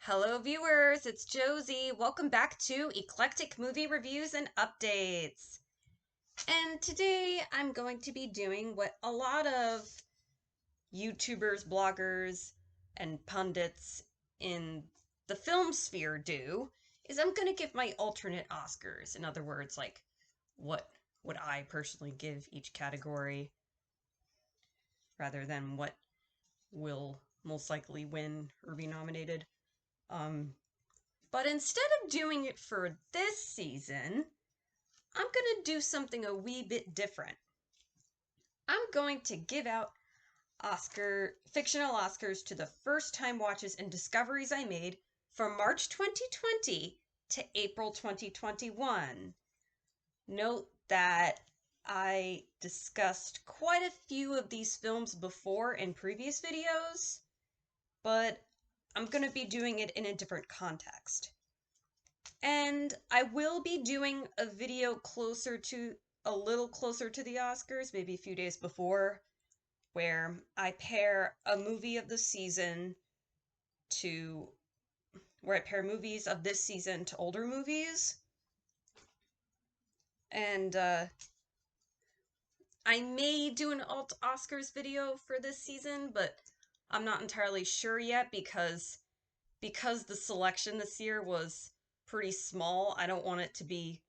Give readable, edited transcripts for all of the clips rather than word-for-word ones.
Hello, viewers. It's Josie. Welcome back to Eclectic Movie Reviews and Updates. And today I'm going to be doing what a lot of YouTubers, bloggers, and pundits in the film sphere do, is I'm going to give my alternate Oscars. In other words, like what would I personally give each category rather than what will most likely win or be nominated. But instead of doing it for this season, I'm going to do something a wee bit different. I'm going to give out fictional Oscars to the first time watches and discoveries I made from March 2020 to April 2021. Note that I discussed quite a few of these films before in previous videos, but I'm going to be doing it in a different context. And I will be doing a video a little closer to the Oscars, maybe a few days before, where I pair movies of this season to older movies. And I may do an alt Oscars video for this season, but I'm not entirely sure yet because the selection this year was pretty small. I don't want it to be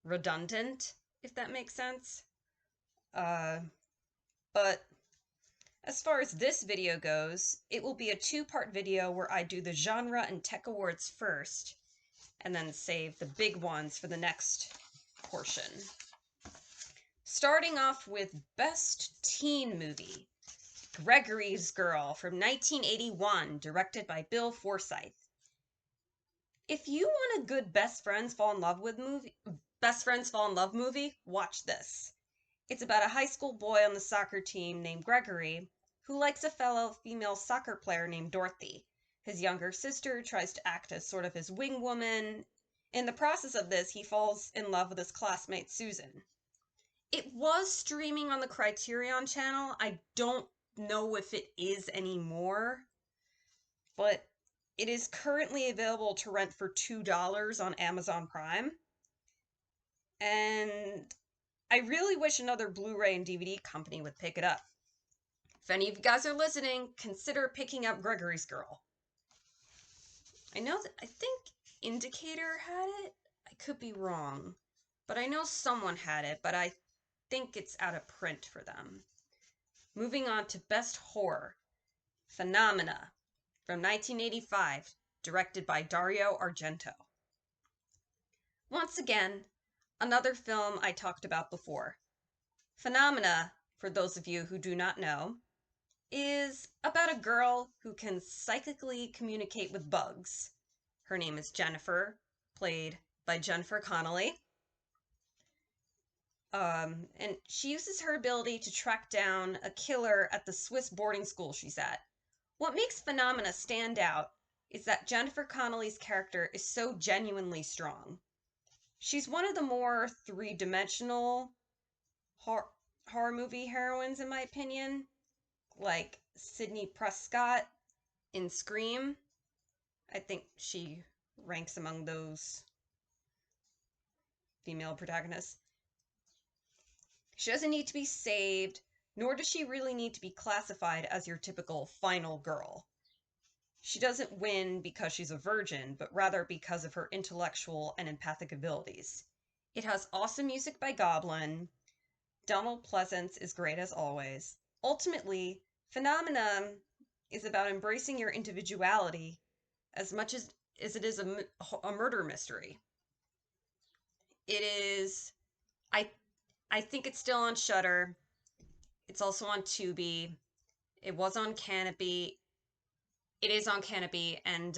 redundant, if that makes sense. But as far as this video goes, it will be a two-part video where I do the genre and tech awards first, and then save the big ones for the next portion. Starting off with Best Teen Movie, Gregory's Girl from 1981, directed by Bill Forsyth. If you want a good best friends fall in love movie, watch this. It's about a high school boy on the soccer team named Gregory who likes a fellow female soccer player named Dorothy. His younger sister tries to act as sort of his wing woman. In the process of this, he falls in love with his classmate Susan. It was streaming on the Criterion channel. I don't know if it is anymore, but it is currently available to rent for $2 on Amazon Prime. And I really wish another Blu-ray and DVD company would pick it up. If any of you guys are listening, consider picking up Gregory's Girl. I think Indicator had it. I could be wrong, but I know someone had it, but I think it's out of print for them. Moving on to Best Horror, Phenomena from 1985, directed by Dario Argento. Once again, another film I talked about before. Phenomena, for those of you who do not know, is about a girl who can psychically communicate with bugs. Her name is Jennifer, played by Jennifer Connelly. And she uses her ability to track down a killer at the Swiss boarding school she's at. What makes Phenomena stand out is that Jennifer Connelly's character is so genuinely strong. She's one of the more three-dimensional horror movie heroines, in my opinion, like Sidney Prescott in Scream. I think she ranks among those female protagonists. She doesn't need to be saved, nor does she really need to be classified as your typical final girl. She doesn't win because she's a virgin, but rather because of her intellectual and empathic abilities. It has awesome music by Goblin. Donald Pleasence is great as always. Ultimately, Phenomena is about embracing your individuality as much as it is a murder mystery. It is, I think it's still on Shudder. It's also on Tubi. It was on Canopy. It is on Canopy, and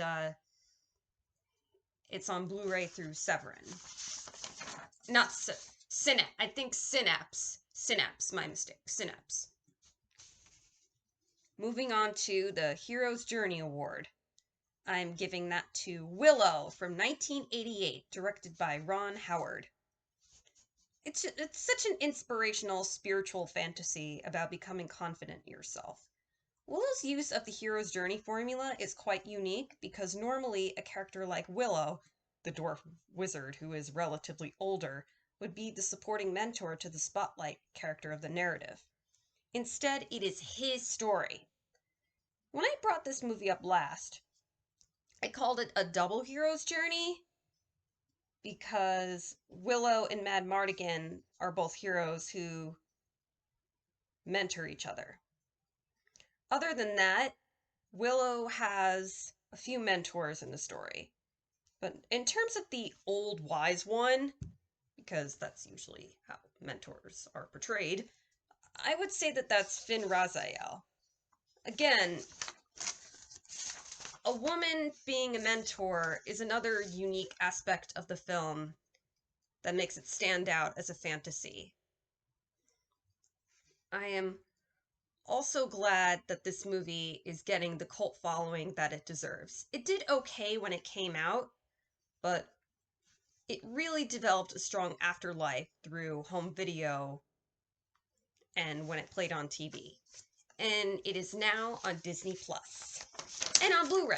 it's on Blu-ray through Severin. Not Synapse. I think Synapse. Synapse, my mistake. Synapse. Moving on to the Hero's Journey Award. I'm giving that to Willow from 1988, directed by Ron Howard. It's such an inspirational spiritual fantasy about becoming confident in yourself. Willow's use of the hero's journey formula is quite unique because normally a character like Willow, the dwarf wizard who is relatively older, would be the supporting mentor to the spotlight character of the narrative. Instead, it is his story. When I brought this movie up last, I called it a double hero's journey because Willow and Madmartigan are both heroes who mentor each other. Other than that, Willow has a few mentors in the story. But in terms of the old wise one, because that's usually how mentors are portrayed, I would say that that's Finn Raziel. Again, a woman being a mentor is another unique aspect of the film that makes it stand out as a fantasy. I am also glad that this movie is getting the cult following that it deserves. It did okay when it came out, but it really developed a strong afterlife through home video and when it played on TV. And it is now on Disney Plus and on Blu-ray,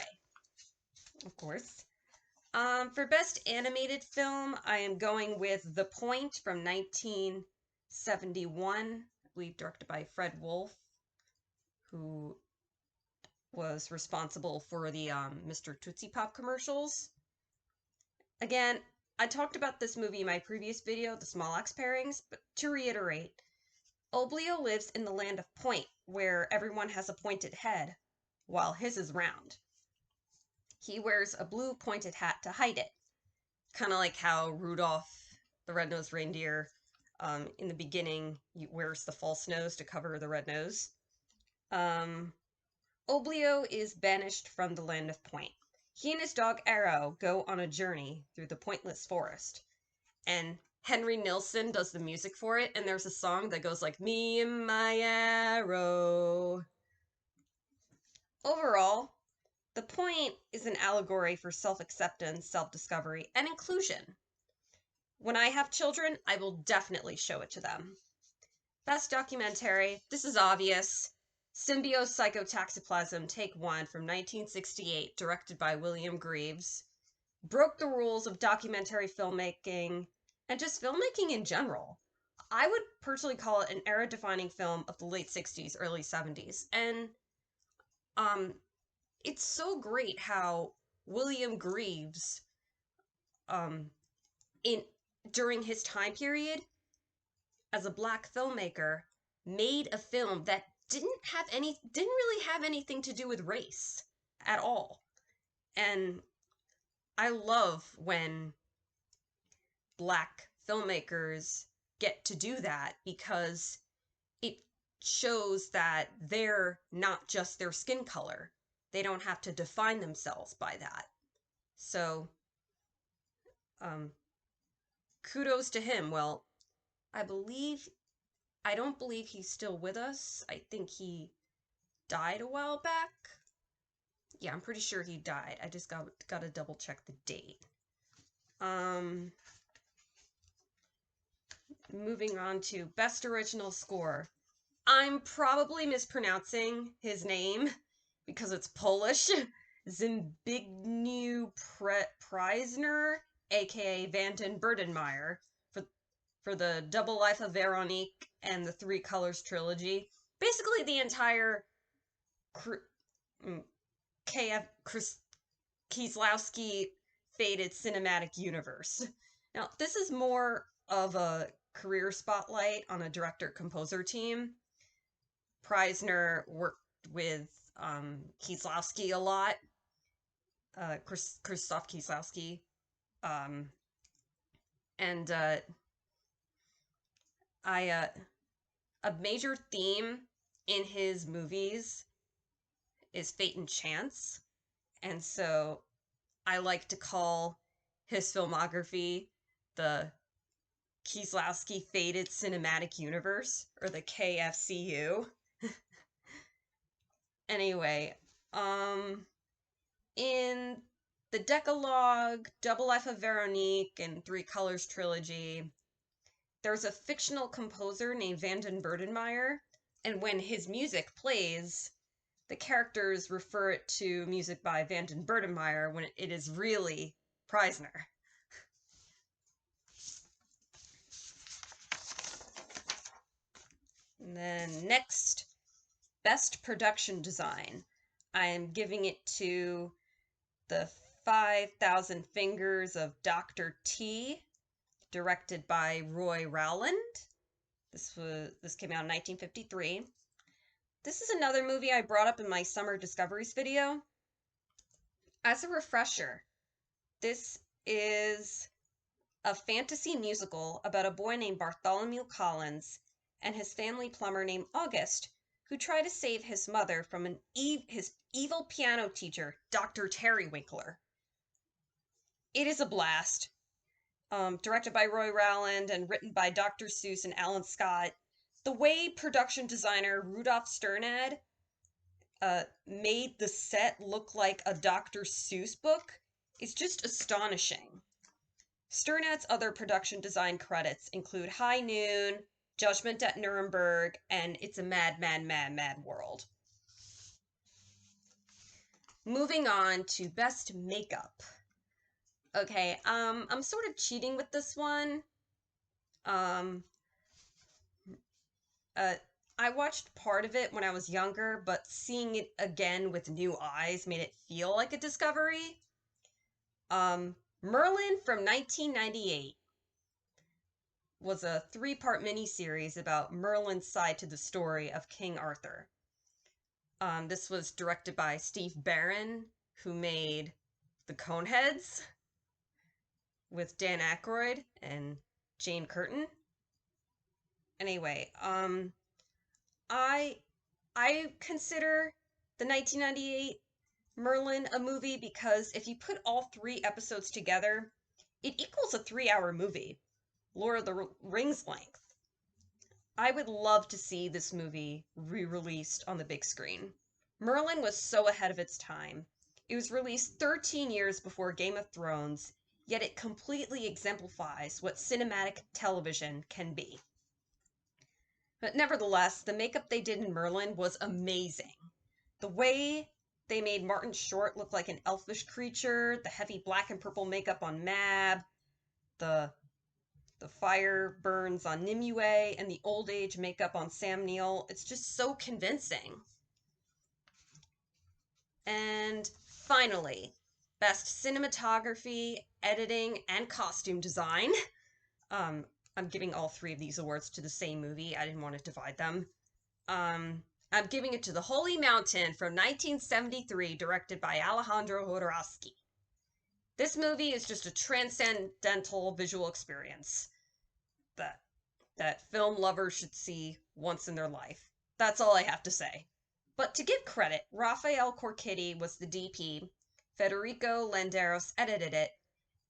of course. For Best Animated Film, I am going with The Point from 1971, I believe directed by Fred Wolf, who was responsible for the Mr. Tootsie Pop commercials. Again, I talked about this movie in my previous video, The Small Axe Pairings, but to reiterate, Oblio lives in the land of Point, where everyone has a pointed head, while his is round. He wears a blue pointed hat to hide it, kind of like how Rudolph the Red-Nosed Reindeer, in the beginning, wears the false nose to cover the red nose. Oblio is banished from the land of Point. He and his dog Arrow go on a journey through the pointless forest, and Henry Nilsson does the music for it, and there's a song that goes like, "Me and my arrow." Overall, The Point is an allegory for self-acceptance, self-discovery, and inclusion. When I have children, I will definitely show it to them. Best Documentary, this is obvious. Symbio's Psychotoxoplasm, Take One from 1968, directed by William Greaves, broke the rules of documentary filmmaking and just filmmaking in general. I would personally call it an era-defining film of the late 60s, early 70s. And it's so great how William Greaves, during his time period as a black filmmaker, made a film that didn't really have anything to do with race at all. And I love when black filmmakers get to do that because it shows that they're not just their skin color. They don't have to define themselves by that. So, kudos to him. Well, I don't believe he's still with us. I think he died a while back. Yeah, I'm pretty sure he died. I just gotta double check the date. Moving on to Best Original Score. I'm probably mispronouncing his name because it's Polish. Zbigniew Preisner, aka Vanton Burdenmeyer, for the Double Life of Veronique and the Three Colors trilogy. Basically the entire K.F. Kieslowski Faded cinematic universe. Now, this is more of a career spotlight on a director-composer team. Preisner worked with Kieslowski a lot, Krzysztof Kieslowski, and a major theme in his movies is fate and chance, and so I like to call his filmography the Kieslowski Faded Cinematic Universe, or the KFCU. Anyway, in the Decalogue, Double Life of Veronique, and Three Colors trilogy, there's a fictional composer named Vanton Burdenmeyer, and when his music plays, the characters refer it to music by Vanden Bertemeyer when it is really Preisner. And then next, Best Production Design. I am giving it to The 5,000 Fingers of Dr. T, directed by Roy Rowland. This came out in 1953. This is another movie I brought up in my Summer Discoveries video. As a refresher, this is a fantasy musical about a boy named Bartholomew Collins and his family plumber named August, who try to save his mother from his evil piano teacher, Dr. Terry Winkler. It is a blast. Directed by Roy Rowland and written by Dr. Seuss and Alan Scott. The way production designer Rudolf Sternad made the set look like a Dr. Seuss book is just astonishing. Sternad's other production design credits include High Noon, Judgment at Nuremberg, and It's a Mad, Mad, Mad, Mad World. Moving on to Best Makeup. Okay, I'm sort of cheating with this one. I watched part of it when I was younger, but seeing it again with new eyes made it feel like a discovery. Merlin from 1998 was a 3-part miniseries about Merlin's side to the story of King Arthur. This was directed by Steve Barron, who made The Coneheads with Dan Aykroyd and Jane Curtin. Anyway, I consider the 1998 Merlin a movie because if you put all 3 episodes together, it equals a 3-hour movie, Lord of the Rings length. I would love to see this movie re-released on the big screen. Merlin was so ahead of its time. It was released 13 years before Game of Thrones, yet it completely exemplifies what cinematic television can be. But nevertheless, the makeup they did in Merlin was amazing. The way they made Martin Short look like an elfish creature, the heavy black and purple makeup on Mab, the fire burns on Nimue, and the old age makeup on Sam Neill, it's just so convincing. And finally, Best Cinematography, Editing, and Costume Design. I'm giving all 3 of these awards to the same movie. I didn't want to divide them. I'm giving it to The Holy Mountain from 1973, directed by Alejandro Jodorowsky. This movie is just a transcendental visual experience that film lovers should see once in their life. That's all I have to say. But to give credit, Rafael Corchitti was the DP, Federico Landeros edited it,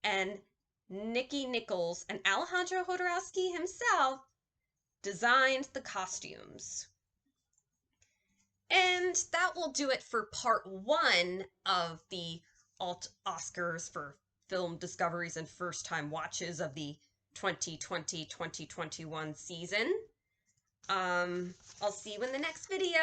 and Nicky Nichols and Alejandro Jodorowsky himself designed the costumes. And that will do it for part 1 of the Alt Oscars for film discoveries and first-time watches of the 2020-2021 season. I'll see you in the next video.